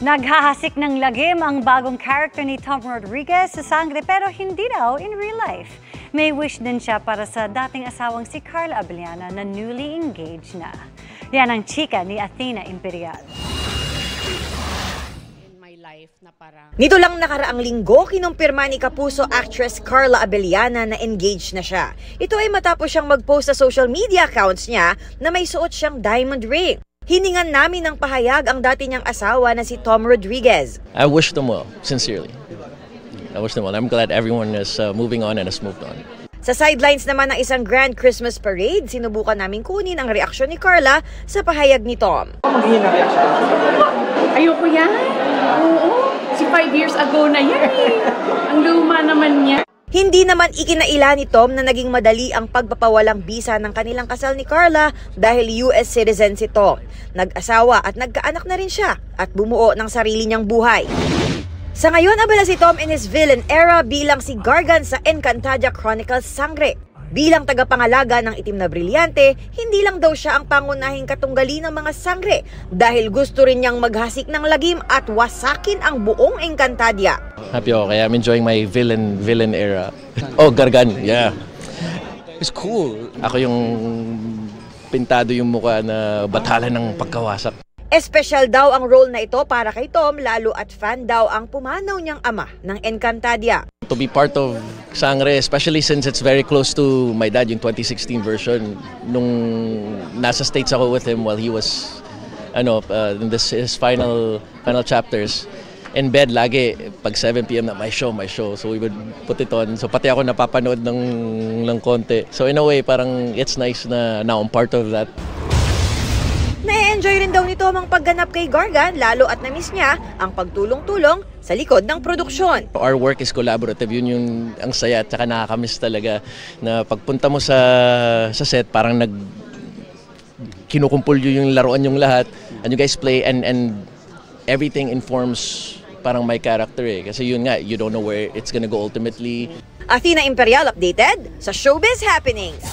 Naghahasik ng lagim ang bagong character ni Tom Rodriguez sa Sangre pero hindi daw in real life. May wish din siya para sa dating asawang si Carla Abellana na newly engaged na. Yan ang chika ni Athena Imperial. Nito lang nakaraang linggo, kinumpirma ni Kapuso actress Carla Abellana na engaged na siya. Ito ay matapos siyang mag-post sa social media accounts niya na may suot siyang diamond ring. Hiningan namin ng pahayag ang dati niyang asawa na si Tom Rodriguez. I wish them well, sincerely. I wish them well. I'm glad everyone is moving on and has moved on. Sa sidelines naman ng isang grand Christmas parade, sinubukan namin kunin ang reaksyon ni Carla sa pahayag ni Tom. Ayoko yan. Oo. Si 5 years ago na yan eh. Ang luma naman niya. Hindi naman ikinaila ni Tom na naging madali ang pagpapawalang bisa ng kanilang kasal ni Carla dahil US citizen si Tom. Nag-asawa at nagkaanak na rin siya at bumuo ng sarili niyang buhay. Sa ngayon, abala si Tom in his villain era bilang si Gargan sa Encantadia Chronicles Sangre. Bilang tagapangalaga ng itim na brilyante, hindi lang daw siya ang pangunahing katunggali ng mga sangre dahil gusto rin niyang maghasik ng lagim at wasakin ang buong Encantadia. Happy ako kaya I'm enjoying my villain era. Oh, Gargan, yeah. It's cool. Ako yung pintado yung mukha na bathala ng pagkawasak. Espesyal daw ang role na ito para kay Tom, lalo at fan daw ang pumanaw niyang ama ng Encantadia. To be part of Sangre, especially since it's very close to my dad, yung 2016 version, nung nasa States ako with him while he was in his final chapters. In bed lagi, pag 7 p.m. na my show. So we would put it on. So pati ako napapanood ng konti. So in a way, parang it's nice na now I'm part of that. Na-enjoy rin daw ni Tom ang pagganap kay Gargan, lalo at na-miss niya ang pagtulong-tulong sa likod ng produksyon. Our work is collaborative, yun yung ang saya at saka nakakamiss talaga na pagpunta mo sa set, parang kinukumpul yung laruan yung lahat and you guys play and everything informs parang my character eh. Kasi yun nga, you don't know where it's gonna go ultimately. Athena Imperial updated sa Showbiz Happenings.